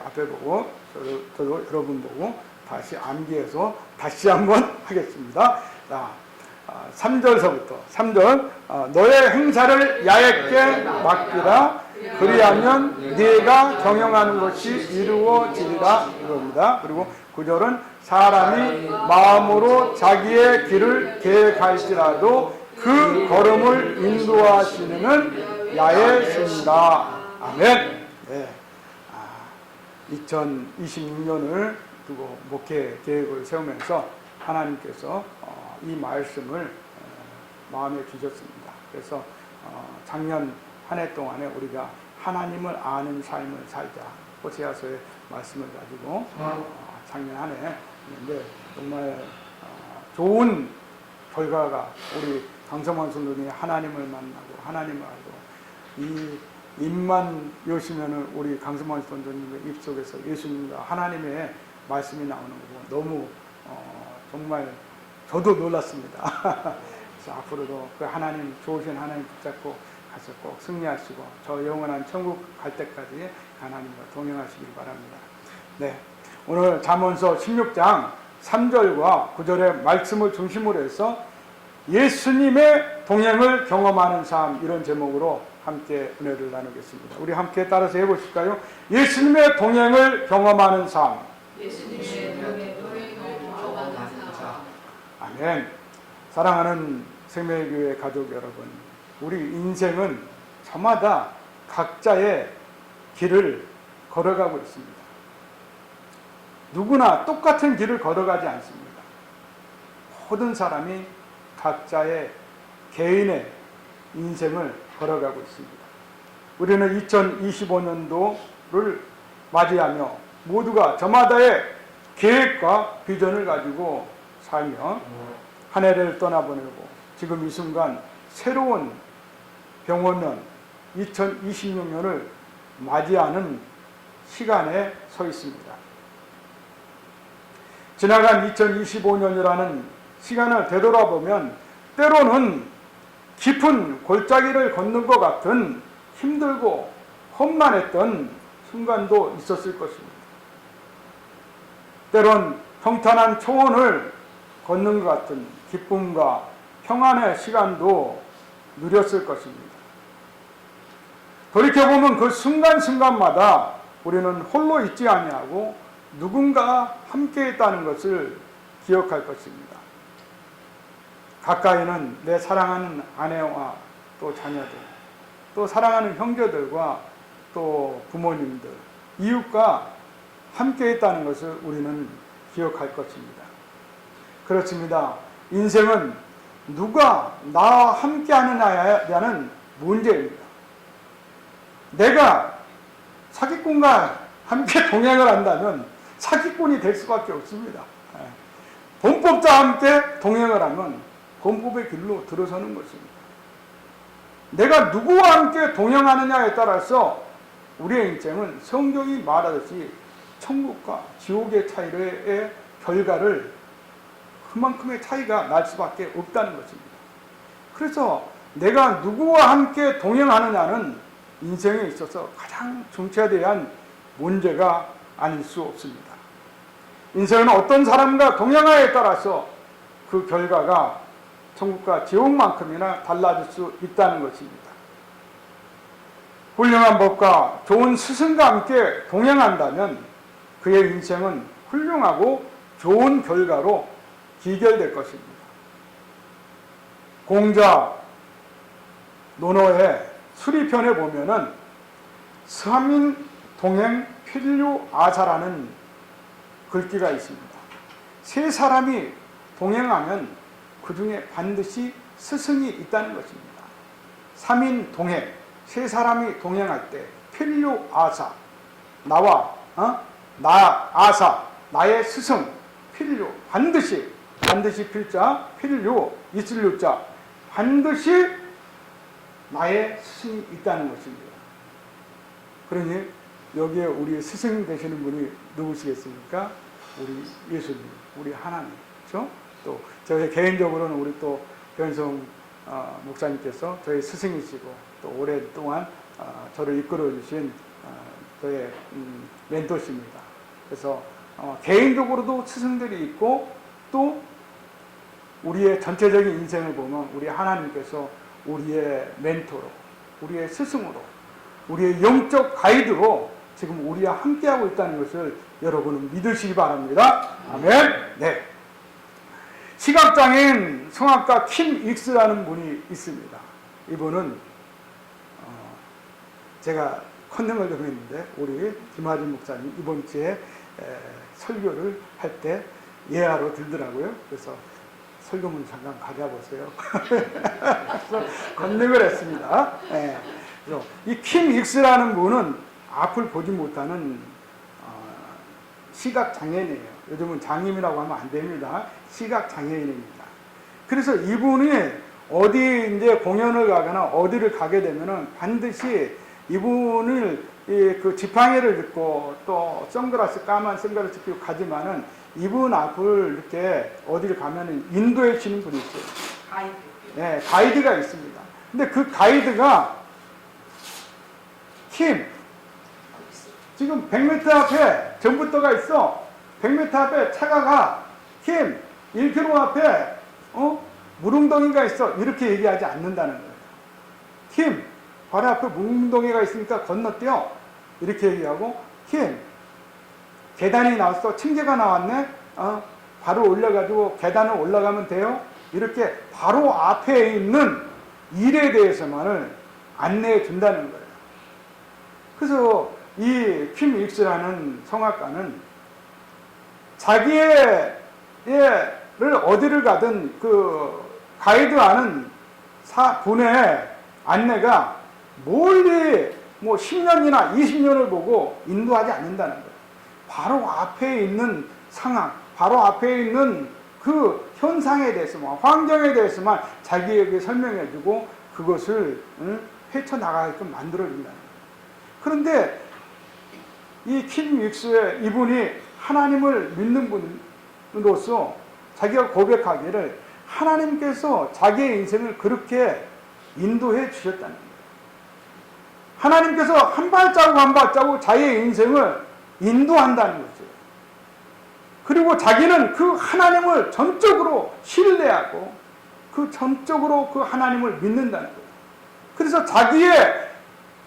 앞에 보고 저도 여러분 보고 다시 암기해서 다시 한번 하겠습니다. 자, 3절서부터 3절 너의 행사를 야에게 맡기라 그리하면 네가 경영하는 것이 이루어지리라 이겁니다. 그리고 9절은 사람이 마음으로 자기의 길을 계획할지라도 그 걸음을 인도하시는 야훼시니라. 아멘. 네. 2026년을 두고 목회 계획을 세우면서 하나님께서 이 말씀을 마음에 주셨습니다. 그래서 작년 한 해 동안에 우리가 하나님을 아는 삶을 살자. 호세아서의 말씀을 가지고 작년 한 해 했는데 정말 좋은 결과가 우리 강성원 성도님이 하나님을 만나고 하나님을 알고 이 입만 여시면은 우리 강성원 성도님의 입속에서 예수님과 하나님의 말씀이 나오는 거고 너무 정말 저도 놀랐습니다. 그래서 앞으로도 그 하나님 좋으신 하나님 붙잡고 가서 꼭 승리하시고 저 영원한 천국 갈 때까지 하나님과 동행하시길 바랍니다. 네, 오늘 잠언서 16장 3절과 9절의 말씀을 중심으로 해서 예수님의 동행을 경험하는 삶 이런 제목으로 함께 은혜를 나누겠습니다. 우리 함께 따라서 해보실까요? 예수님의 동행을 경험하는 삶. 예수님의 동행을 경험하는 삶. 아멘. 사랑하는 생명교회 가족 여러분, 우리 인생은 저마다 각자의 길을 걸어가고 있습니다. 누구나 똑같은 길을 걸어가지 않습니다. 모든 사람이 각자의 개인의 인생을 걸어가고 있습니다. 우리는 2025년도를 맞이하며 모두가 저마다의 계획과 비전을 가지고 살며 한 해를 떠나보내고 지금 이 순간 새로운 병원년 2026년을 맞이하는 시간에 서 있습니다. 지나간 2025년이라는 시간을 되돌아보면 때로는 깊은 골짜기를 걷는 것 같은 힘들고 험난했던 순간도 있었을 것입니다. 때론 평탄한 초원을 걷는 것 같은 기쁨과 평안의 시간도 누렸을 것입니다. 돌이켜보면 그 순간순간마다 우리는 홀로 있지 아니하고 누군가 함께 있다는 것을 기억할 것입니다. 가까이는 내 사랑하는 아내와 또 자녀들, 또 사랑하는 형제들과 또 부모님들, 이웃과 함께 있다는 것을 우리는 기억할 것입니다. 그렇습니다. 인생은 누가 나와 함께 하느냐에 대한 문제입니다. 내가 사기꾼과 함께 동행을 한다면 사기꾼이 될 수밖에 없습니다. 범법자와 함께 동행을 하면 범법의 길로 들어서는 것입니다. 내가 누구와 함께 동행하느냐에 따라서 우리의 인생은 성경이 말하듯이 천국과 지옥의 차이의 결과를 그만큼의 차이가 날 수밖에 없다는 것입니다. 그래서 내가 누구와 함께 동행하느냐는 인생에 있어서 가장 중차대한 문제가 아닐 수 없습니다. 인생은 어떤 사람과 동행하에 따라서 그 결과가 천국과 지옥만큼이나 달라질 수 있다는 것입니다. 훌륭한 법과 좋은 스승과 함께 동행한다면 그의 인생은 훌륭하고 좋은 결과로 기결될 것입니다. 공자 논어의 수리편에 보면은 서민 동행 필류 아사라는 글귀가 있습니다. 세 사람이 동행하면 그 중에 반드시 스승이 있다는 것입니다. 3인 동행, 세 사람이 동행할 때 필류 아사, 나와 나 아사, 나의 스승, 필류, 반드시 필자, 필류, 있을 유자, 반드시 나의 스승이 있다는 것입니다. 그러니 여기에 우리 스승 되시는 분이 누구시겠습니까? 우리 예수님, 우리 하나님, 그렇죠? 또 저희 개인적으로는 우리 또 변성 목사님께서 저희 스승이시고 또 오랫동안 저를 이끌어 주신 저의 멘토십니다. 그래서 개인적으로도 스승들이 있고 또 우리의 전체적인 인생을 보면 우리 하나님께서 우리의 멘토로, 우리의 스승으로, 우리의 영적 가이드로 지금 우리와 함께하고 있다는 것을 여러분은 믿으시기 바랍니다. 아멘. 네. 시각장애인 성악가 킴 익스라는 분이 있습니다. 이분은 제가 컨닝을 좀 했는데 우리 김하진 목사님 이번 주에 설교를 할 때 예하로 들더라고요. 그래서 설교문 잠깐 가져보세요. 그래서 컨닝을 했습니다. 네. 그래서 이 킴 익스라는 분은 앞을 보지 못하는 시각장애인이에요. 요즘은 장님이라고 하면 안 됩니다. 시각장애인입니다. 그래서 이분이 어디 이제 공연을 가거나 어디를 가게 되면은 반드시 이분을 그 지팡이를 짚고 또 선글라스, 까만 선글라스 끼고 가지만은 이분 앞을 이렇게 어디를 가면은 인도해 주시는 분이 있어요. 가이드. 네, 가이드가 있습니다. 근데 그 가이드가 킴, 지금 100m 앞에 전부터가 있어. 100m 앞에 차가 가. 킴, 1km 앞에 물웅덩이가 있어. 이렇게 얘기하지 않는다는 거예요. 킴, 바로 앞에 물웅덩이가 있으니까 건너뛰어. 이렇게 얘기하고, 킴, 계단이 나왔어. 층계가 나왔네. 바로 올려가지고 계단을 올라가면 돼요. 이렇게 바로 앞에 있는 일에 대해서만을 안내해 준다는 거예요. 그래서 이 킴 익스라는 성악가는 자기의 어디를 가든 그 가이드하는 분의 안내가 멀리 뭐 10년이나 20년을 보고 인도하지 않는다는 거예요. 바로 앞에 있는 상황, 바로 앞에 있는 그 현상에 대해서만, 환경에 대해서만 자기에게 설명해주고 그것을 헤쳐나가게끔 만들어준다는 거예요. 그런데 이 킴 윅스의 이분이 하나님을 믿는 분으로서 자기가 고백하기를 하나님께서 자기의 인생을 그렇게 인도해 주셨다는 거예요. 하나님께서 한 발자국 한 발자국 자기의 인생을 인도한다는 거죠. 그리고 자기는 그 하나님을 전적으로 신뢰하고 그 전적으로 그 하나님을 믿는다는 거예요. 그래서 자기의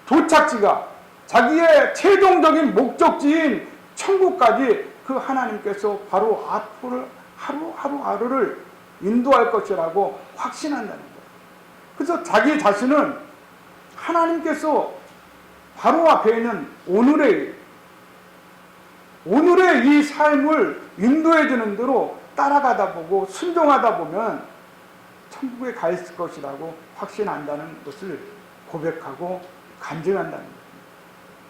도착지가 자기의 최종적인 목적지인 천국까지 그 하나님께서 바로 앞으로 하루하루를 인도할 것이라고 확신한다는 거예요. 그래서 자기 자신은 하나님께서 바로 앞에 있는 오늘의 이 삶을 인도해 주는 대로 따라가다 보고 순종하다 보면 천국에 가 있을 것이라고 확신한다는 것을 고백하고 간증한다는 거예요.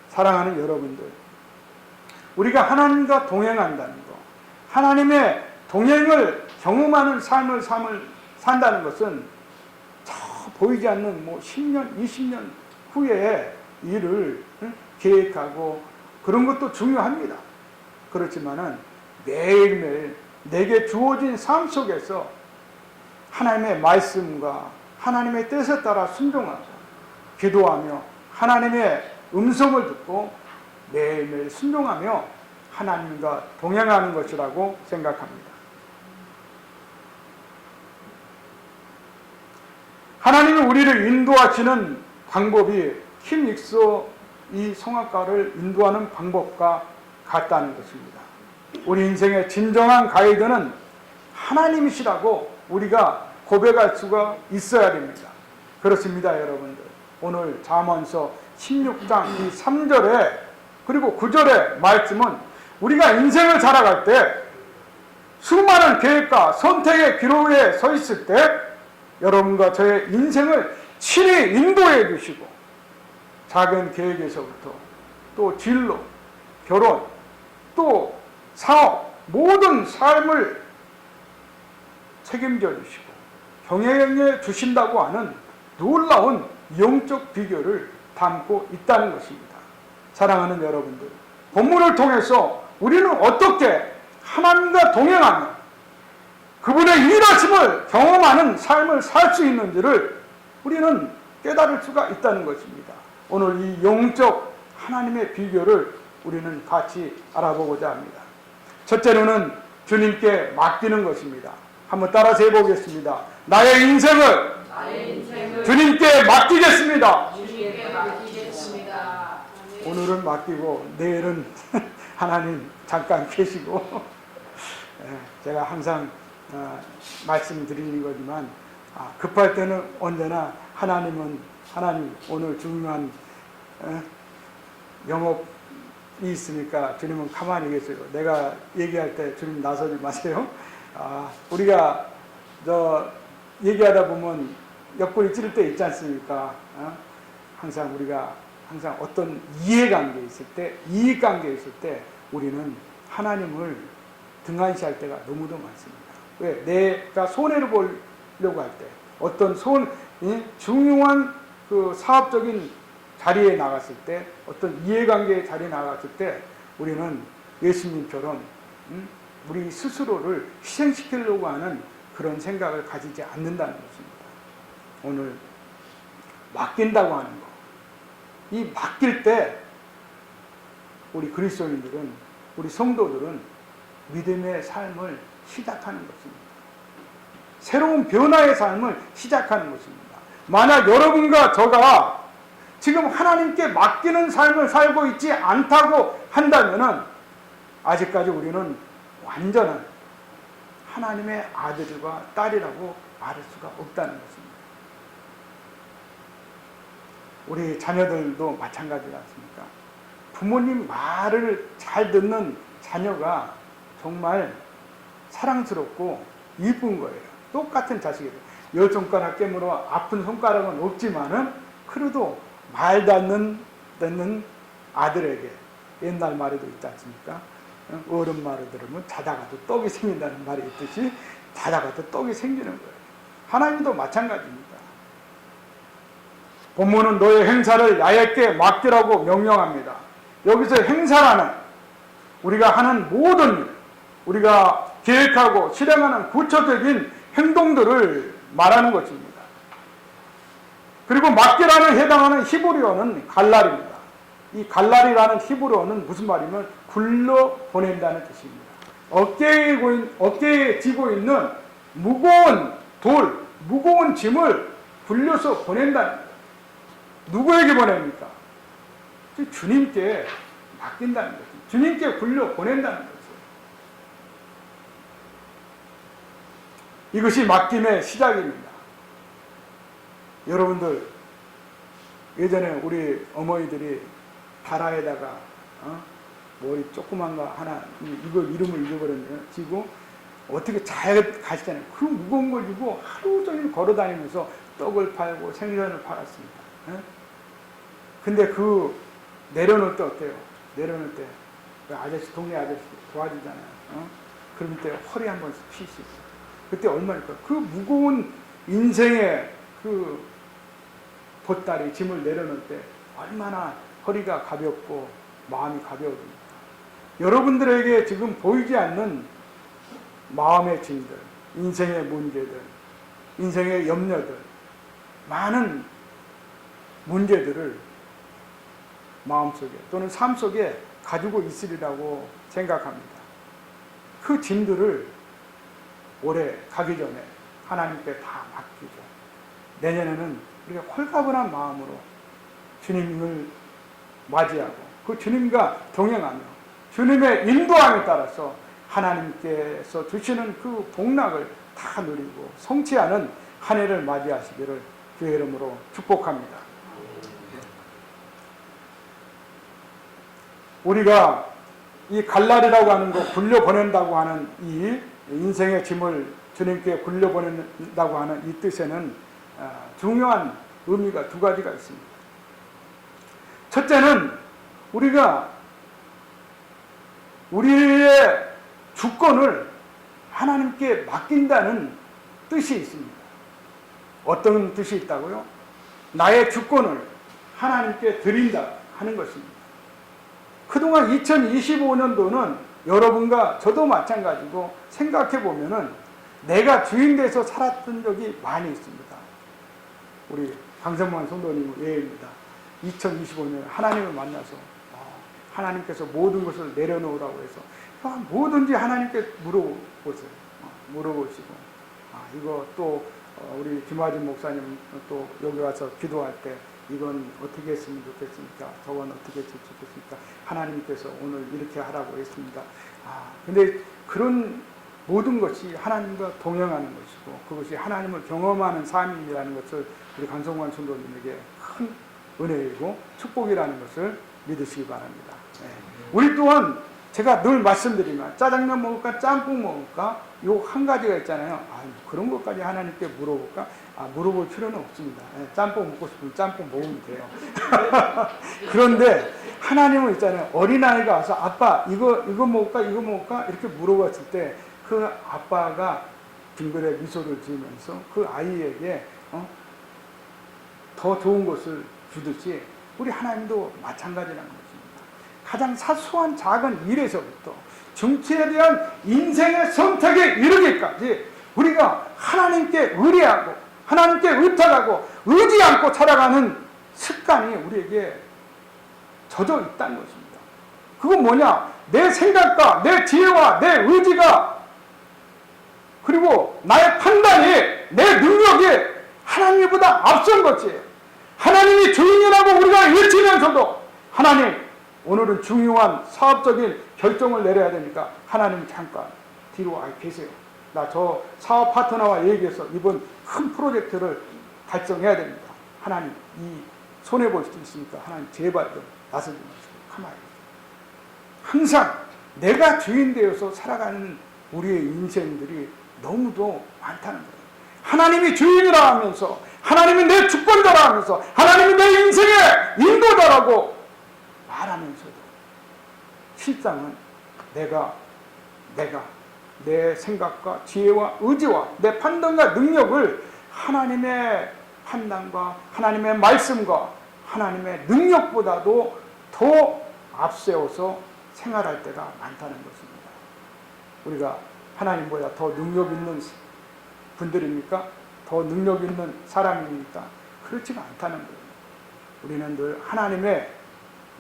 사랑하는 여러분들, 우리가 하나님과 동행한다는 것, 하나님의 동행을 경험하는 삶을 산다는 것은 저 보이지 않는 뭐 10년, 20년 후에 일을 계획하고 그런 것도 중요합니다. 그렇지만은 매일매일 내게 주어진 삶 속에서 하나님의 말씀과 하나님의 뜻에 따라 순종하고 기도하며 하나님의 음성을 듣고 매일매일 순종하며 하나님과 동행하는 것이라고 생각합니다. 하나님이 우리를 인도하시는 방법이 킴 윅스 이 성악가를 인도하는 방법과 같다는 것입니다. 우리 인생의 진정한 가이드는 하나님이시라고 우리가 고백할 수가 있어야 됩니다. 그렇습니다, 여러분들. 오늘 잠언서 16장 이 3절에 그리고 9절의 말씀은 우리가 인생을 살아갈 때 수많은 계획과 선택의 기로에 서 있을 때 여러분과 저의 인생을 친히 인도해 주시고 작은 계획에서부터 또 진로, 결혼, 또 사업, 모든 삶을 책임져 주시고 경영해 주신다고 하는 놀라운 영적 비결을 담고 있다는 것입니다. 사랑하는 여러분들, 본문을 통해서 우리는 어떻게 하나님과 동행하며 그분의 일하심을 경험하는 삶을 살 수 있는지를 우리는 깨달을 수가 있다는 것입니다. 오늘 이 영적 하나님의 비결을 우리는 같이 알아보고자 합니다. 첫째로는 주님께 맡기는 것입니다. 한번 따라서 해보겠습니다. 나의 인생을 주님께 맡기겠습니다. 주님께 맡기겠습니다. 오늘은 맡기고 내일은 하나님 잠깐 계시고 제가 항상 말씀드리는 거지만 급할 때는 언제나 하나님 오늘 중요한 영업이 있으니까 주님은 가만히 계세요. 내가 얘기할 때 주님 나서지 마세요. 우리가 얘기하다 보면 옆구리 찌를 때 있지 않습니까? 항상 우리가 어떤 이해관계에 있을 때, 이익관계에 있을 때 우리는 하나님을 등한시할 때가 너무도 많습니다. 왜? 내가 손해를 보려고 할 때, 어떤 중요한 그 사업적인 자리에 나갔을 때, 어떤 이해관계의 자리에 나갔을 때 우리는 예수님처럼 우리 스스로를 희생시키려고 하는 그런 생각을 가지지 않는다는 것입니다. 오늘 맡긴다고 하는 것, 이 맡길 때 우리 그리스도인들은, 우리 성도들은 믿음의 삶을 시작하는 것입니다. 새로운 변화의 삶을 시작하는 것입니다. 만약 여러분과 저가 지금 하나님께 맡기는 삶을 살고 있지 않다고 한다면 아직까지 우리는 완전한 하나님의 아들과 딸이라고 말할 수가 없다는 것입니다. 우리 자녀들도 마찬가지지 않습니까? 부모님 말을 잘 듣는 자녀가 정말 사랑스럽고 이쁜 거예요. 똑같은 자식이에요. 10손가락 깨물어 아픈 손가락은 없지만은 그래도 말 듣는 아들에게 옛날 말에도 있지 않습니까? 어른 말을 들으면 자다가도 떡이 생긴다는 말이 있듯이 자다가도 떡이 생기는 거예요. 하나님도 마찬가지입니다. 본문은 너의 행사를 야곱께 맡기라고 명령합니다. 여기서 행사라는 우리가 하는 모든 일, 우리가 계획하고 실행하는 구체적인 행동들을 말하는 것입니다. 그리고 맡기라는 해당하는 히브리어는 갈랄입니다. 이 갈랄이라는 히브리어는 무슨 말이면 굴러 보낸다는 뜻입니다. 어깨에 지고 있는 무거운 돌, 무거운 짐을 굴려서 보낸다는 거예요. 누구에게 보냅니까? 주님께 맡긴다는 거죠. 주님께 굴려 보낸다는 거죠. 이것이 맡김의 시작입니다. 여러분들, 예전에 우리 어머니들이 다라에다가 머리 조그만 거 하나, 이거 이름을 잊어버렸네요. 지고 어떻게 잘 가시잖아요. 그 무거운 걸 지고 하루 종일 걸어 다니면서 떡을 팔고 생선을 팔았습니다. 근데 그 내려놓을 때 어때요? 내려놓을 때 그 아저씨, 동네 아저씨 도와주잖아요. 그럴 때 허리 한 번씩 피시고 그때 얼마일까? 그 무거운 인생의 그 보따리 짐을 내려놓을 때 얼마나 허리가 가볍고 마음이 가벼워집니까? 여러분들에게 지금 보이지 않는 마음의 짐들, 인생의 문제들, 인생의 염려들, 많은 문제들을 마음속에 또는 삶 속에 가지고 있으리라고 생각합니다. 그 짐들을 올해 가기 전에 하나님께 다 맡기죠. 내년에는 우리가 홀가분한 마음으로 주님을 맞이하고 그 주님과 동행하며 주님의 인도함에 따라서 하나님께서 주시는 그 복락을 다 누리고 성취하는 한 해를 맞이하시기를 주의 이름으로 축복합니다. 우리가 이 갈랄이라고 하는 거, 굴려보낸다고 하는 이 인생의 짐을 주님께 굴려보낸다고 하는 이 뜻에는 중요한 의미가 두 가지가 있습니다. 첫째는 우리가 우리의 주권을 하나님께 맡긴다는 뜻이 있습니다. 어떤 뜻이 있다고요? 나의 주권을 하나님께 드린다 하는 것입니다. 그동안 2025년도는 여러분과 저도 마찬가지고 생각해 보면은 내가 주인 돼서 살았던 적이 많이 있습니다. 우리 강성만 성도님 예입니다. 2025년 하나님을 만나서 하나님께서 모든 것을 내려놓으라고 해서 뭐든지 하나님께 물어보세요. 물어보시고 이거 또 우리 김화진 목사님 또 여기 와서 기도할 때 이건 어떻게 했으면 좋겠습니까? 저건 어떻게 했으면 좋겠습니까? 하나님께서 오늘 이렇게 하라고 했습니다. 근데 그런 모든 것이 하나님과 동행하는 것이고 그것이 하나님을 경험하는 삶이라는 것을 우리 강성관 성도님에게 큰 은혜이고 축복이라는 것을 믿으시기 바랍니다. 우리 또한 제가 늘 말씀드리면 짜장면 먹을까 짬뽕 먹을까 요 한 가지가 있잖아요. 그런 것까지 하나님께 물어볼까? 물어볼 필요는 없습니다. 짬뽕 먹고 싶으면 짬뽕 먹으면 돼요. 그런데 하나님은 있잖아요. 어린아이가 와서 아빠 이거 먹을까 이거 먹을까 이렇게 물어봤을 때 그 아빠가 빙그레 미소를 지으면서 그 아이에게 더 좋은 것을 주듯이 우리 하나님도 마찬가지라는 것입니다. 가장 사소한 작은 일에서부터 정치에 대한 인생의 선택에 이르기까지 우리가 하나님께 의뢰하고 하나님께 의탁하고 의지 않고 살아가는 습관이 우리에게 젖어 있다는 것입니다. 그건 뭐냐? 내 생각과 내 지혜와 내 의지가 그리고 나의 판단이 내 능력이 하나님보다 앞선 거지. 하나님이 주인이라고 우리가 외치면서도 하나님 오늘은 중요한 사업적인 결정을 내려야 되니까 하나님 잠깐 뒤로 계세요. 나 저 사업 파트너와 얘기해서 이번 큰 프로젝트를 달성해야 됩니다. 하나님 이 손해볼 수도 있으니까 하나님 제발 좀 나서지 마시고 가만히 항상 내가 주인 되어서 살아가는 우리의 인생들이 너무도 많다는 거예요. 하나님이 주인이라 하면서 하나님이 내 주권자라 하면서 하나님이 내 인생의 인도자라고 말하면서도 실상은 내가 내 생각과 지혜와 의지와 내 판단과 능력을 하나님의 판단과 하나님의 말씀과 하나님의 능력보다도 더 앞세워서 생활할 때가 많다는 것입니다. 우리가 하나님보다 더 능력 있는 분들입니까? 더 능력 있는 사람입니까? 그렇지가 않다는 거예요. 우리는 늘 하나님의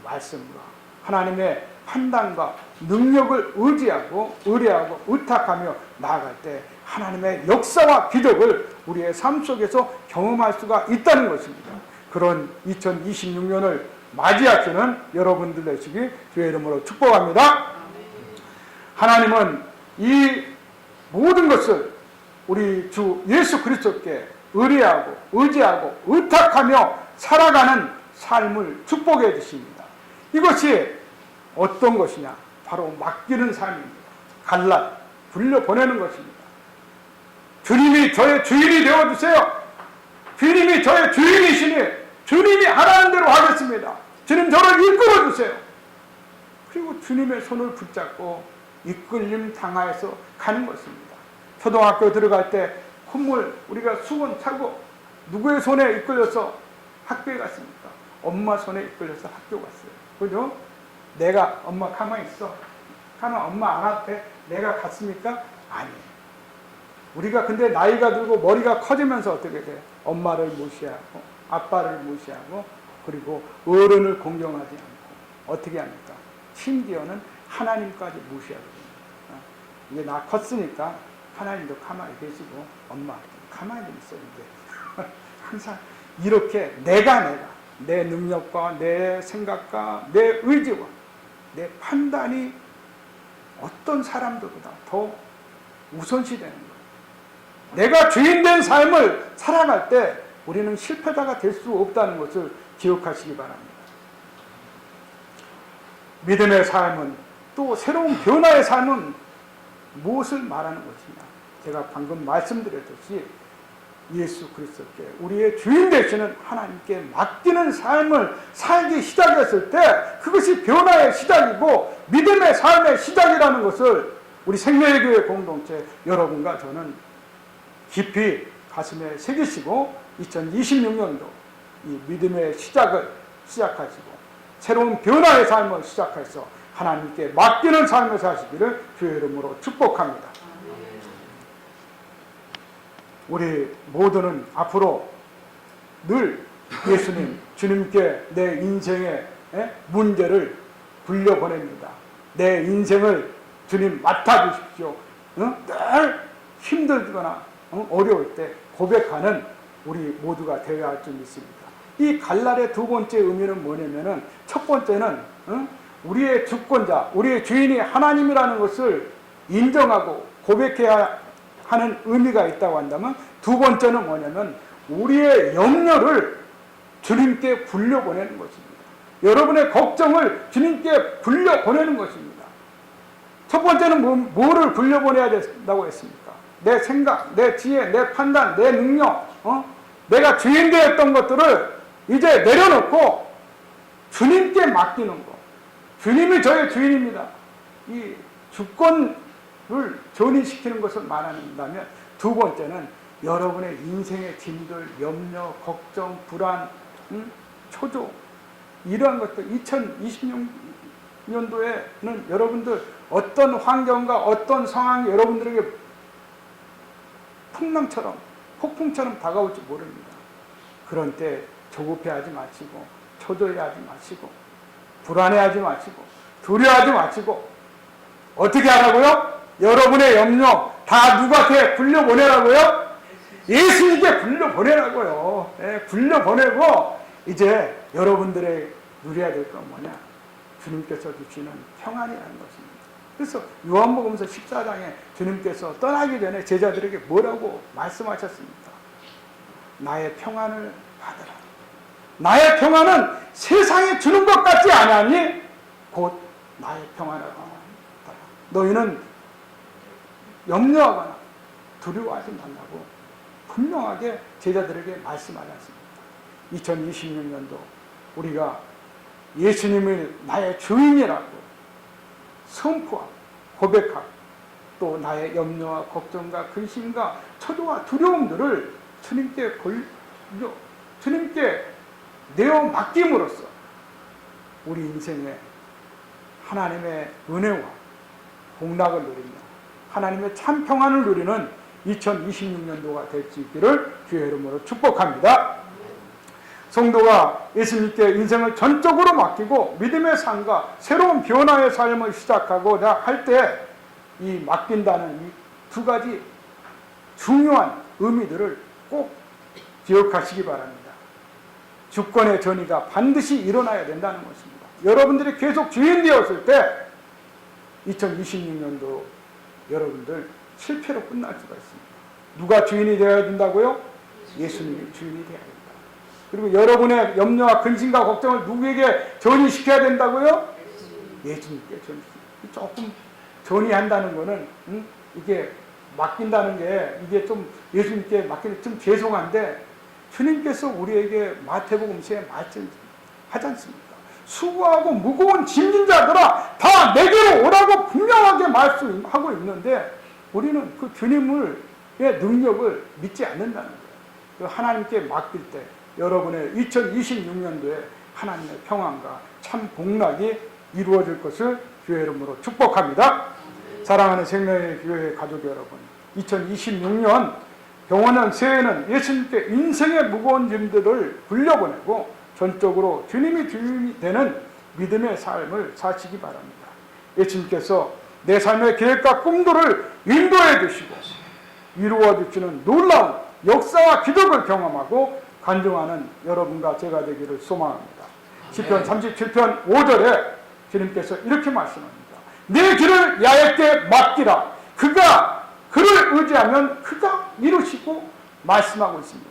말씀과 하나님의 판단과 능력을 의지하고 의뢰하고 의탁하며 나아갈 때 하나님의 역사와 기적을 우리의 삶 속에서 경험할 수가 있다는 것입니다. 그런 2026년을 맞이하시는 여러분들 되시기 주의 이름으로 축복합니다. 하나님은 이 모든 것을 우리 주 예수 그리스도께 의뢰하고 의지하고 의탁하며 살아가는 삶을 축복해 주십니다. 이것이 어떤 것이냐? 바로 맡기는 삶입니다. 갈라 불려보내는 것입니다. 주님이 저의 주인이 되어주세요. 주님이 저의 주인이시니 주님이 하라는 대로 하겠습니다. 주님 저를 이끌어주세요. 그리고 주님의 손을 붙잡고 이끌림 당하여서 가는 것입니다. 초등학교 들어갈 때 콧물 우리가 수건 차고 누구의 손에 이끌려서 학교에 갔습니까? 엄마 손에 이끌려서 학교 갔어요. 그죠? 내가 엄마 가만히 있어. 가만 엄마 안 앞에 내가 갔습니까? 아니에요. 우리가 근데 나이가 들고 머리가 커지면서 어떻게 돼? 엄마를 무시하고 아빠를 무시하고 그리고 어른을 공경하지 않고 어떻게 합니까? 심지어는 하나님까지 무시하거든요. 이제 나 컸으니까 하나님도 가만히 계시고 엄마 가만히 좀 있어 이제 항상 이렇게 내가 내 능력과 내 생각과 내 의지와 내 판단이 어떤 사람들보다 더 우선시 되는 거예요. 내가 주인된 삶을 살아갈 때 우리는 실패자가 될 수 없다는 것을 기억하시기 바랍니다. 믿음의 삶은 또 새로운 변화의 삶은 무엇을 말하는 것이냐? 제가 방금 말씀드렸듯이 예수 그리스도께 우리의 주인 되시는 하나님께 맡기는 삶을 살기 시작했을 때 그것이 변화의 시작이고 믿음의 삶의 시작이라는 것을 우리 생명의 교회 공동체 여러분과 저는 깊이 가슴에 새기시고 2026년도 이 믿음의 시작을 시작하시고 새로운 변화의 삶을 시작해서 하나님께 맡기는 삶을 사시기를 주의 이름으로 축복합니다. 우리 모두는 앞으로 늘 예수님, 주님께 내 인생의 문제를 불려보냅니다. 내 인생을 주님 맡아주십시오. 늘 힘들거나 어려울 때 고백하는 우리 모두가 되어야 할 줄 믿습니다. 이 갈날의 두 번째 의미는 뭐냐면은, 첫 번째는 우리의 주권자, 우리의 주인이 하나님이라는 것을 인정하고 고백해야 하는 의미가 있다고 한다면, 두 번째는 뭐냐면 우리의 염려를 주님께 불려보내는 것입니다. 여러분의 걱정을 주님께 불려보내는 것입니다. 첫 번째는 뭐를 불려보내야 된다고 했습니까? 내 생각, 내 지혜, 내 판단, 내 능력, 내가 주인 되었던 것들을 이제 내려놓고 주님께 맡기는 것. 주님이 저의 주인입니다. 이 주권을 전이시키는 것을 말한다면, 두 번째는 여러분의 인생의 짐들, 염려, 걱정, 불안, 초조, 이러한 것들, 2026년도에는 여러분들 어떤 환경과 어떤 상황이 여러분들에게 풍랑처럼, 폭풍처럼 다가올지 모릅니다. 그런 때 조급해하지 마시고, 초조해하지 마시고, 불안해하지 마시고, 두려워하지 마시고, 어떻게 하라고요? 여러분의 염려 다 누구한테 불려보내라고요? 예수님께 불려보내라고요. 예, 불려보내고 이제 여러분들의 누려야 될 건 뭐냐? 주님께서 주시는 평안이라는 것입니다. 그래서 요한복음서 14장에 주님께서 떠나기 전에 제자들에게 뭐라고 말씀하셨습니까? 나의 평안을 받으라. 나의 평안은 세상에 주는 것 같지 않으니 곧 나의 평안을 받으라. 너희는 염려하거나 두려워하지 말라고 분명하게 제자들에게 말씀하셨습니다. 2026년도 우리가 예수님을 나의 주인이라고 선포하고 고백하고, 또 나의 염려와 걱정과 근심과 초조와 두려움들을 주님께 내어 맡김으로써 우리 인생에 하나님의 은혜와 복락을 누리며 하나님의 참 평안을 누리는 2026년도가 될 수 있기를 주의 이름으로 축복합니다. 성도가 예수님께 인생을 전적으로 맡기고 믿음의 삶과 새로운 변화의 삶을 시작하고자 할 때 이 맡긴다는 이 두 가지 중요한 의미들을 꼭 기억하시기 바랍니다. 주권의 전이가 반드시 일어나야 된다는 것입니다. 여러분들이 계속 주인 되었을 때 2026년도 여러분들 실패로 끝날 수가 있습니다. 누가 주인이 되어야 된다고요? 예수님이 주인이 되어야 된다. 그리고 여러분의 염려와 근심과 걱정을 누구에게 전이시켜야 된다고요? 예수님께 전이시켜야. 조금 전이한다는 거는 이게 맡긴다는 게 이게 좀 예수님께 맡기는 좀 죄송한데, 주님께서 우리에게 마태복음서에 말씀하지 않습니까? 수고하고 무거운 짐진 자들아 다 내게로 오라고 분명하게 말씀하고 있는데, 우리는 그 주님의 능력을 믿지 않는다는 거예요. 하나님께 맡길 때 여러분의 2026년도에 하나님의 평안과 참 복락이 이루어질 것을 주의 이름으로 축복합니다. 사랑하는 생명의 교회 가족 여러분, 2026년 병원년 새해에는 예수님께 인생의 무거운 짐들을 불려보내고 전적으로 주님이 주인이 되는 믿음의 삶을 사시기 바랍니다. 예수님께서 내 삶의 계획과 꿈들을 인도해 주시고 이루어 주시는 놀라운 역사와 기적을 경험하고 간증하는 여러분과 제가 되기를 소망합니다. 시편 37편 5절에 주님께서 이렇게 말씀합니다. 내 길을 야훼께 맡기라. 그가 그를 의지하면 그가 이루시고 말씀하고 있습니다.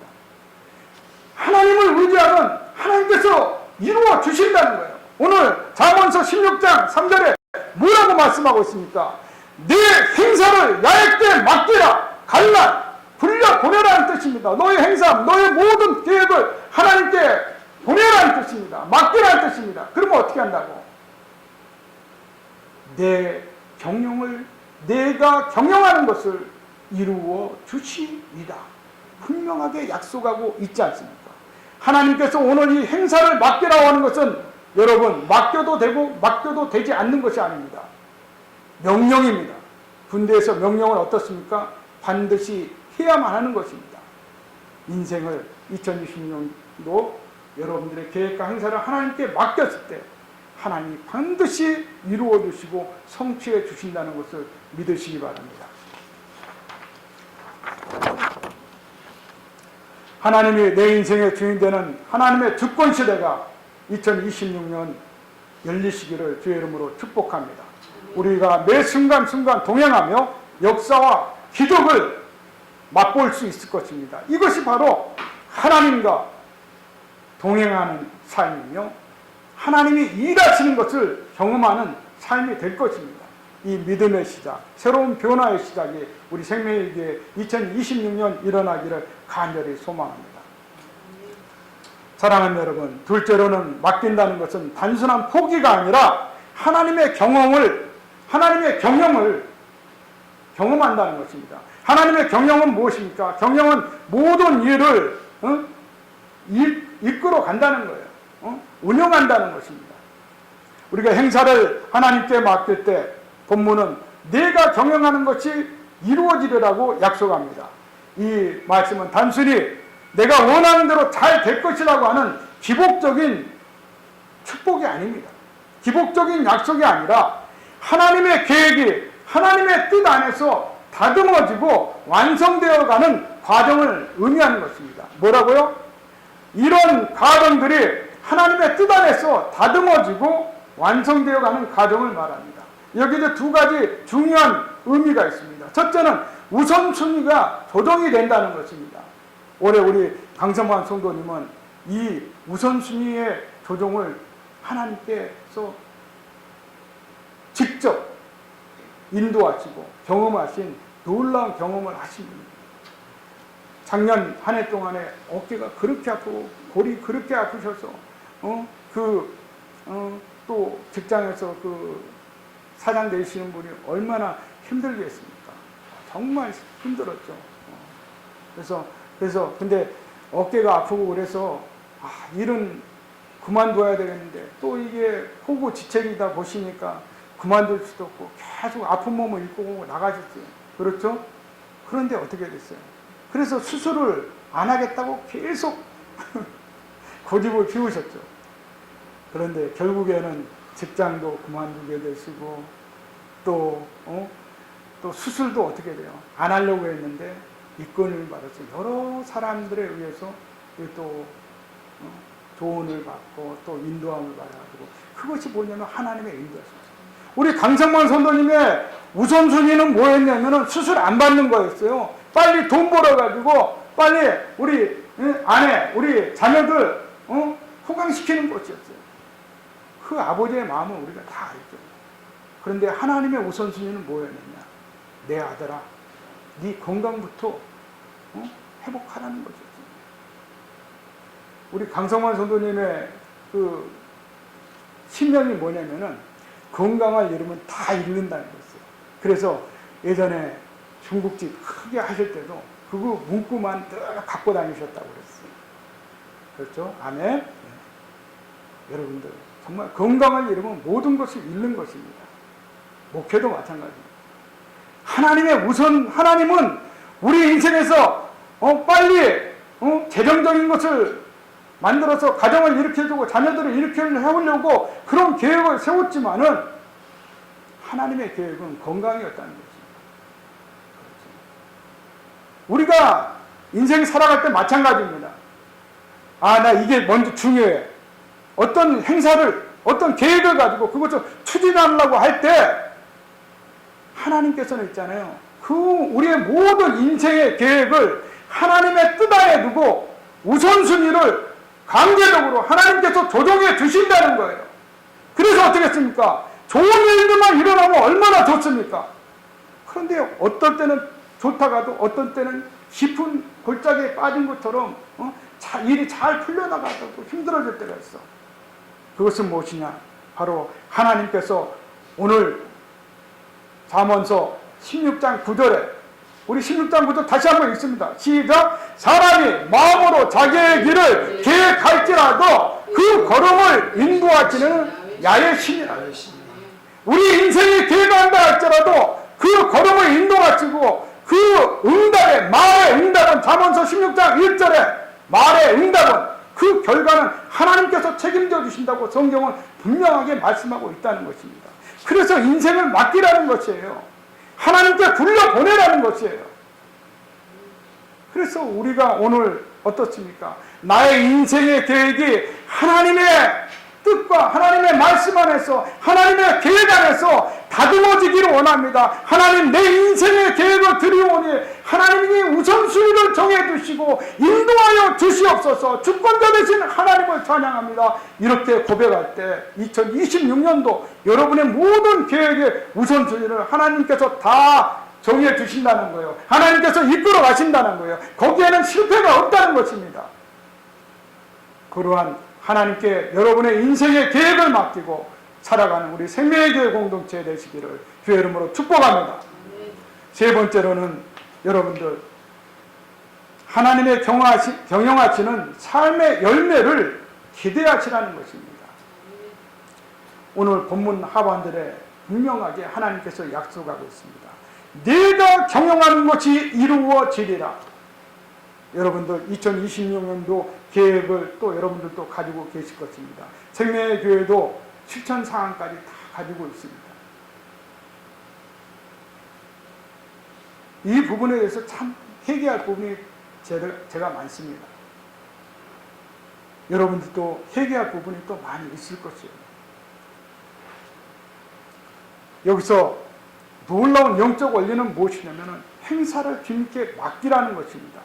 하나님을 의지하면 하나님께서 이루어 주신다는 거예요. 오늘 잠언서 16장 3절에 뭐라고 말씀하고 있습니까? 내 행사를 야훼께 맡기라. 갈라 불려보내라는 뜻입니다. 너의 행사, 너의 모든 계획을 하나님께 보내라는 뜻입니다. 맡기라는 뜻입니다. 그러면 어떻게 한다고? 내 경영을, 내가 경영하는 것을 이루어 주시리라. 분명하게 약속하고 있지 않습니까? 하나님께서 오늘 이 행사를 맡기라고 하는 것은 여러분 맡겨도 되고 맡겨도 되지 않는 것이 아닙니다. 명령입니다. 군대에서 명령은 어떻습니까? 반드시 해야만 하는 것입니다. 인생을 2026년도 여러분들의 계획과 행사를 하나님께 맡겼을 때 하나님이 반드시 이루어 주시고 성취해 주신다는 것을 믿으시기 바랍니다. 하나님이 내 인생의 주인 되는 하나님의 주권 시대가 2026년 열리시기를 주의 이름으로 축복합니다. 우리가 매 순간순간 동행하며 역사와 기적을 맛볼 수 있을 것입니다. 이것이 바로 하나님과 동행하는 삶이며 하나님이 일하시는 것을 경험하는 삶이 될 것입니다. 이 믿음의 시작, 새로운 변화의 시작이 우리 생명일기에 2026년 일어나기를 간절히 소망합니다. 사랑하는 여러분, 둘째로는 맡긴다는 것은 단순한 포기가 아니라 하나님의 경영을 경험한다는 것입니다. 하나님의 경영은 무엇입니까? 경영은 모든 일을 이끌어 간다는 거예요. 운영한다는 것입니다. 우리가 행사를 하나님께 맡길 때 본문은 내가 경영하는 것이 이루어지리라고 약속합니다. 이 말씀은 단순히 내가 원하는 대로 잘 될 것이라고 하는 기복적인 축복이 아닙니다. 기복적인 약속이 아니라 하나님의 계획이 하나님의 뜻 안에서 다듬어지고 완성되어가는 과정을 의미하는 것입니다. 뭐라고요? 이런 과정들이 하나님의 뜻 안에서 다듬어지고 완성되어가는 과정을 말합니다. 여기에 두 가지 중요한 의미가 있습니다. 첫째는 우선순위가 조정이 된다는 것입니다. 올해 우리 강성환 성도님은 이 우선순위의 조정을 하나님께서 직접 인도하시고 경험하신 놀라운 경험을 하신 분입니다. 작년 한 해 동안에 어깨가 그렇게 아프고 골이 그렇게 아프셔서 또 직장에서 그 사장 되시는 분이 얼마나 힘들겠습니까? 정말 힘들었죠. 그래서 근데 어깨가 아프고 그래서 일은 그만둬야 되겠는데 또 이게 호구지책이다 보시니까 그만둘 수도 없고 계속 아픈 몸을 입고 나가셨어요. 그렇죠? 그런데 어떻게 됐어요? 그래서 수술을 안 하겠다고 계속 고집을 피우셨죠. 그런데 결국에는 직장도 그만두게 되시고 또 수술도 어떻게 돼요? 안 하려고 했는데 입건을 받아서 여러 사람들에 의해서 또 조언을 받고 또 인도함을 받아가지고 그것이 뭐냐면 하나님의 인도였습니다. 우리 강성만 선도님의 우선순위는 뭐였냐면은 수술 안 받는 거였어요. 빨리 돈 벌어가지고 빨리 우리 아내, 우리 자녀들 호강시키는 것이었어요. 그 아버지의 마음은 우리가 다 알죠. 그런데 하나님의 우선순위는 뭐였느냐? 내 아들아, 네 건강부터 회복하라는 거죠. 우리 강성만 선도님의 그 신념이 뭐냐면은 건강을 잃으면 다 잃는다는 거였어요. 그래서 예전에 중국집 크게 하실 때도 그거 문구만 늘 갖고 다니셨다고 그랬어요. 그렇죠? 아멘? 네. 여러분들 정말 건강을 잃으면 모든 것을 잃는 것입니다. 목회도 마찬가지입니다. 하나님은 우리 인생에서 빨리 재정적인 것을 만들어서 가정을 일으켜주고 자녀들을 일으키려고 그런 계획을 세웠지만은 하나님의 계획은 건강이었다는 것입니다. 그렇죠. 우리가 인생 살아갈 때 마찬가지입니다. 나 이게 먼저 중요해. 어떤 행사를, 어떤 계획을 가지고 그것을 추진하려고 할 때 하나님께서는 있잖아요. 우리의 모든 인생의 계획을 하나님의 뜻 안에 두고 우선순위를 강제적으로 하나님께서 조정해 주신다는 거예요. 그래서 어떻게 했습니까? 좋은 일들만 일어나면 얼마나 좋습니까? 그런데 어떤 때는 좋다가도 어떤 때는 깊은 골짜기에 빠진 것처럼 일이 잘 풀려나가도 힘들어질 때가 있어. 그것은 무엇이냐? 바로 하나님께서 오늘 잠언서 16장 9절에 우리 16장 9절 다시 한번 읽습니다. 시작. 사람이 마음으로 자기의 길을 계획할지라도 그 걸음을 인도하시는 야외신이라. 우리 인생이 계획한다 할지라도 그 걸음을 인도하시고 그 응답의 말의 응답은 잠언서 16장 1절에 말의 응답은 그 결과는 하나님께서 책임져 주신다고 성경은 분명하게 말씀하고 있다는 것입니다. 그래서 인생을 맡기라는 것이에요. 하나님께 굴려보내라는 것이에요. 그래서 우리가 오늘 어떻습니까? 나의 인생의 계획이 하나님의 뜻과 하나님의 말씀 안에서 하나님의 계획 안에서 다듬어지기를 원합니다. 하나님, 내 인생의 계획을 드리오니 하나님이 우선순위를 정해두시고 인도하여 주시옵소서. 주권자 되신 하나님을 찬양합니다. 이렇게 고백할 때 2026년도 여러분의 모든 계획의 우선순위를 하나님께서 다 정해 주신다는 거예요. 하나님께서 이끌어 가신다는 거예요. 거기에는 실패가 없다는 것입니다. 그러한 하나님께 여러분의 인생의 계획을 맡기고 살아가는 우리 생명의 교회 공동체 되시기를 주의 이름으로 축복합니다. 세 번째로는 여러분들 하나님의 경영하시는 삶의 열매를 기대하시라는 것입니다. 오늘 본문 하반절에 분명하게 하나님께서 약속하고 있습니다. 내가 경영하는 것이 이루어지리라. 여러분들 2026년도 계획을 또 여러분들도 가지고 계실 것입니다. 생명의 교회도 실천 사항까지 다 가지고 있습니다. 이 부분에 대해서 참 회개할 부분이 제가 많습니다. 여러분들도 회개할 부분이 또 많이 있을 것이에요. 여기서 놀라운 영적 원리는 무엇이냐면 행사를 주님께 맡기라는 것입니다.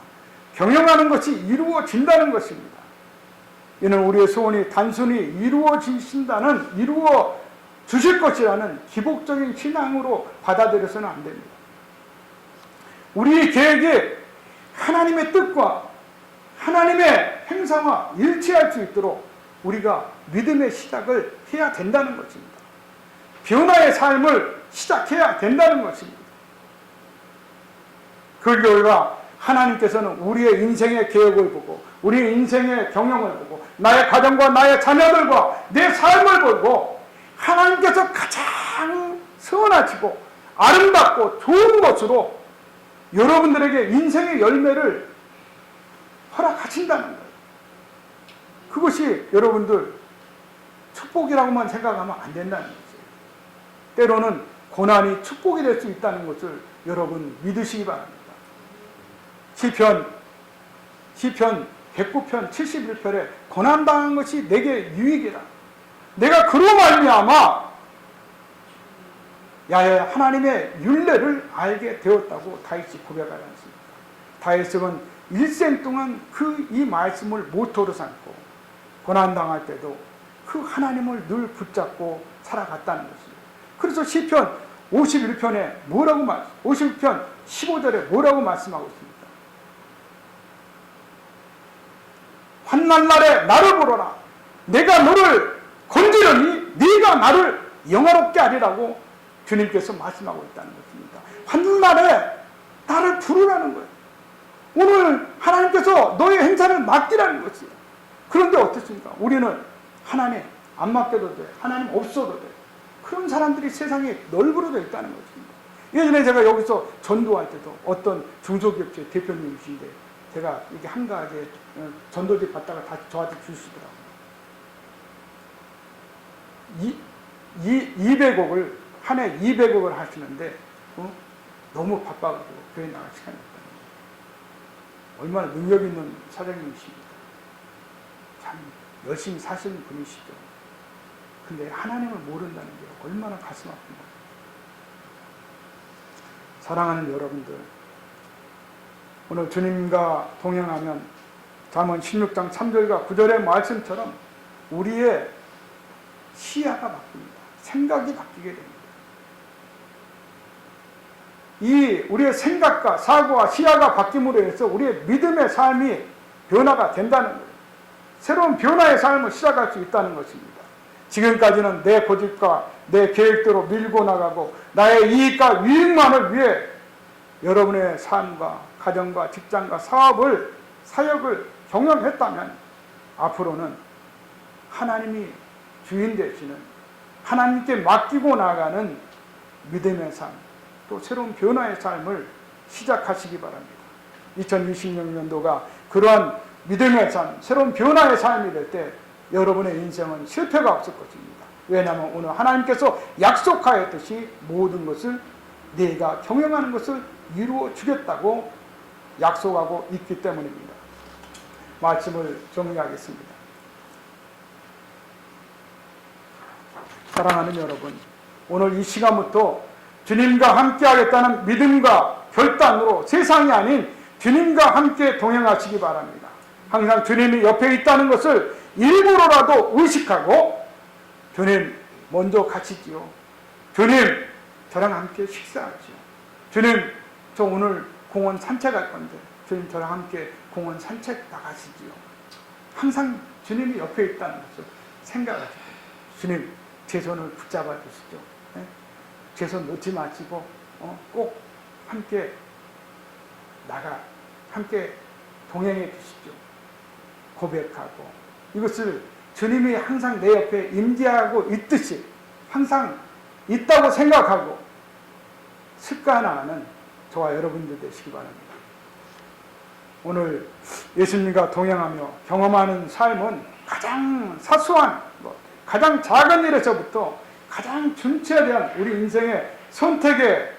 경영하는 것이 이루어진다는 것입니다. 이는 우리의 소원이 단순히 이루어 주실 것이라는 기복적인 신앙으로 받아들여서는 안 됩니다. 우리의 계획이 하나님의 뜻과 하나님의 행사와 일치할 수 있도록 우리가 믿음의 시작을 해야 된다는 것입니다. 변화의 삶을 시작해야 된다는 것입니다. 그 결과 하나님께서는 우리의 인생의 계획을 보고 우리의 인생의 경영을 보고 나의 가정과 나의 자녀들과 내 삶을 보고 하나님께서 가장 선하시고 아름답고 좋은 것으로 여러분들에게 인생의 열매를 허락하신다는 거예요. 그것이 여러분들 축복이라고만 생각하면 안 된다는 거죠. 때로는 고난이 축복이 될 수 있다는 것을 여러분 믿으시기 바랍니다. 시편 109편 71편에 고난당한 것이 내게 유익이라. 내가 그로 말미암아 야훼 하나님의 율례를 알게 되었다고 다윗이 고백하지 않습니까? 다윗은 일생 동안 이 말씀을 모토로 삼고 고난당할 때도 그 하나님을 늘 붙잡고 살아갔다는 것입니다. 그래서 시편 51편에 51편 15절에 뭐라고 말씀하고 있습니까? 환난날에 나를 부르라. 내가 너를 건지려니 네가 나를 영화롭게 하리라고 주님께서 말씀하고 있다는 것입니다. 환난날에 나를 부르라는 거예요. 오늘 하나님께서 너의 행사를 맡기라는 것이에요. 그런데 어떻습니까? 우리는 하나님 안 맡겨도 돼. 하나님 없어도 돼. 그런 사람들이 세상에 널브러져 있다는 것입니다. 예전에 제가 여기서 전도할 때도 어떤 중소기업체 대표님이신데 제가 이게 한가하게 전도지 받다가 다시 저한테 주시더라고요. 200억을 한 해 200억을 하시는데 너무 바빠가지고 교회 나갈 시간이 없다는 거예요. 얼마나 능력 있는 사장님이십니까? 참 열심히 사시는 분이시죠. 근데 하나님을 모른다는 게 얼마나 가슴 아픕니까? 사랑하는 여러분들, 오늘 주님과 동행하면 잠언 16장 3절과 9절의 말씀처럼 우리의 시야가 바뀝니다. 생각이 바뀌게 됩니다. 우리의 생각과 사고와 시야가 바뀜으로 해서 우리의 믿음의 삶이 변화가 된다는 거예요. 새로운 변화의 삶을 시작할 수 있다는 것입니다. 지금까지는 내 고집과 내 계획대로 밀고 나가고 나의 이익과 유익만을 위해 여러분의 삶과 가정과 직장과 사역을 경영했다면 앞으로는 하나님이 주인 되시는 하나님께 맡기고 나가는 믿음의 삶, 또 새로운 변화의 삶을 시작하시기 바랍니다. 2026년도가 그러한 믿음의 삶, 새로운 변화의 삶이 될 때 여러분의 인생은 실패가 없을 것입니다. 왜냐하면 오늘 하나님께서 약속하였듯이 모든 것을 내가 경영하는 것을 이루어 주겠다고 약속하고 있기 때문입니다. 말씀을 정리하겠습니다. 사랑하는 여러분, 오늘 이 시간부터 주님과 함께 하겠다는 믿음과 결단으로 세상이 아닌 주님과 함께 동행하시기 바랍니다. 항상 주님이 옆에 있다는 것을 일부러라도 의식하고 주님 먼저 가시지요. 주님 저랑 함께 식사하지요. 주님 저 오늘 공원 산책할 건데 주님 저랑 함께 공원 산책 나가시지요. 항상 주님이 옆에 있다는 것을 생각하시고 주님 제 손을 붙잡아 주시죠. 네? 제 손 놓지 마시고 꼭 함께 함께 동행해 주시죠. 고백하고 이것을 주님이 항상 내 옆에 임재하고 있듯이 항상 있다고 생각하고 습관화하는 저와 여러분들 되시기 바랍니다. 오늘 예수님과 동행하며 경험하는 삶은 가장 사소한 가장 작은 일에서부터 가장 준체대한 우리 인생의 선택에까지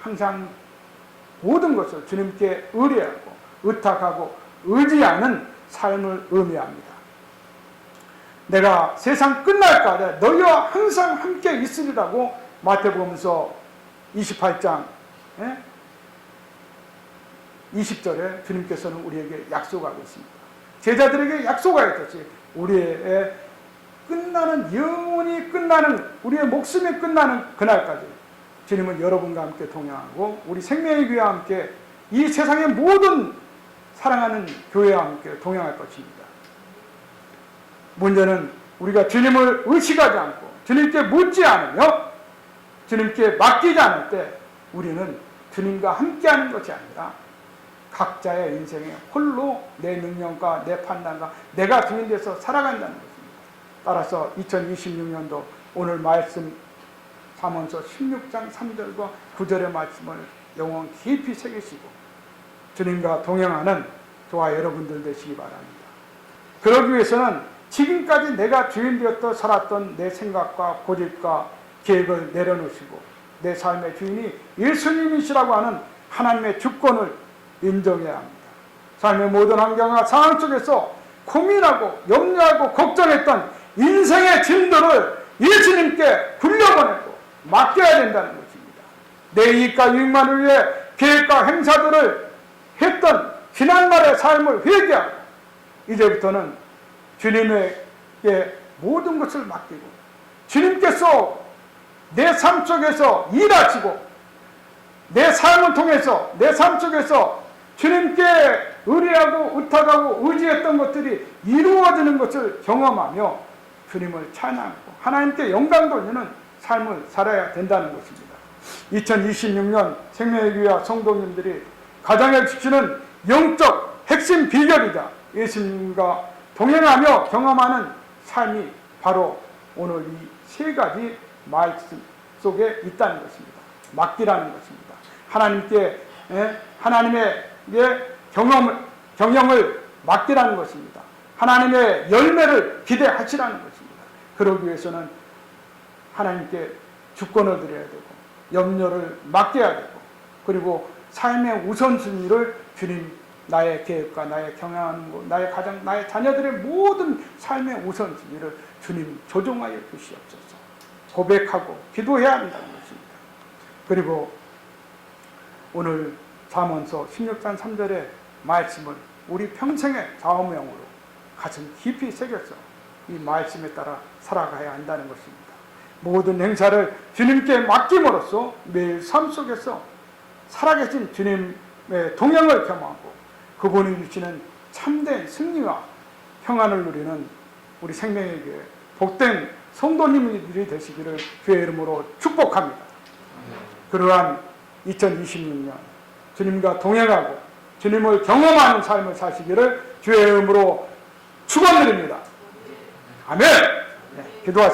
항상 모든 것을 주님께 의뢰하고 의탁하고 의지하는 삶을 의미합니다. 내가 세상 끝날까지 너희와 항상 함께 있으리라고 마태복음서 28장 20절에 주님께서는 우리에게 약속하고 있습니다. 제자들에게 약속하였듯이 우리의 끝나는 영원히 끝나는 우리의 목숨이 끝나는 그날까지 주님은 여러분과 함께 동행하고 우리 생명의 교회와 함께 이 세상의 모든 사랑하는 교회와 함께 동행할 것입니다. 문제는 우리가 주님을 의식하지 않고 주님께 묻지 않으며 주님께 맡기지 않을 때 우리는 주님과 함께하는 것이 아니라 각자의 인생에 홀로 내 능력과 내 판단과 내가 주인 돼서 살아간다는 것입니다. 따라서 2026년도 오늘 말씀 잠언서 16장 3절과 9절의 말씀을 영혼 깊이 새기시고 주님과 동행하는 저와 여러분들 되시기 바랍니다. 그러기 위해서는 지금까지 내가 주인 되었던 살았던 내 생각과 고집과 계획을 내려놓으시고 내 삶의 주인이 예수님이시라고 하는 하나님의 주권을 인정해야 합니다. 삶의 모든 환경과 상황 속에서 고민하고 염려하고 걱정했던 인생의 짐들을 예수님께 굴려보내고 맡겨야 된다는 것입니다. 내 이익과 유익만을 위해 계획과 행사들을 했던 지난날의 삶을 회개하고 이제부터는 주님에게 모든 것을 맡기고 주님께서 내 삶 속에서 일하시고 내 삶을 통해서 내 삶 속에서 주님께 의뢰하고 의탁하고 의지했던 것들이 이루어지는 것을 경험하며 주님을 찬양하고 하나님께 영광 돌리는 삶을 살아야 된다는 것입니다. 2026년 생명의 교회와 성도님들이 가장해 주시는 영적 핵심 비결이자 예수님과 동행하며 경험하는 삶이 바로 오늘 이 세 가지 말씀 속에 있다는 것입니다. 맡기라는 것입니다. 하나님께 하나님의 경영을 맡기라는 것입니다. 하나님의 열매를 기대하시라는 것입니다. 그러기 위해서는 하나님께 주권을 드려야 되고 염려를 맡겨야 되고 그리고 삶의 우선순위를 주님 나의 계획과 나의 경영하는 것, 나의 가정, 나의 자녀들의 모든 삶의 우선순위를 주님 조정하여 주시옵소서. 고백하고 기도해야 한다는 것입니다. 그리고 오늘 잠언서 16장 3절의 말씀을 우리 평생의 좌우명으로 가슴 깊이 새겨서 이 말씀에 따라 살아가야 한다는 것입니다. 모든 행사를 주님께 맡김으로써 매일 삶 속에서 살아계신 주님의 동행을 경험하고 그분이 주시는 참된 승리와 평안을 누리는 우리 생명의 교회 복된 성도님들이 되시기를 주의 이름으로 축복합니다. 그러한 2026년 주님과 동행하고 주님을 경험하는 삶을 사시기를 주의 이름으로 축원드립니다. 아멘. 네, 기도하시겠습니다.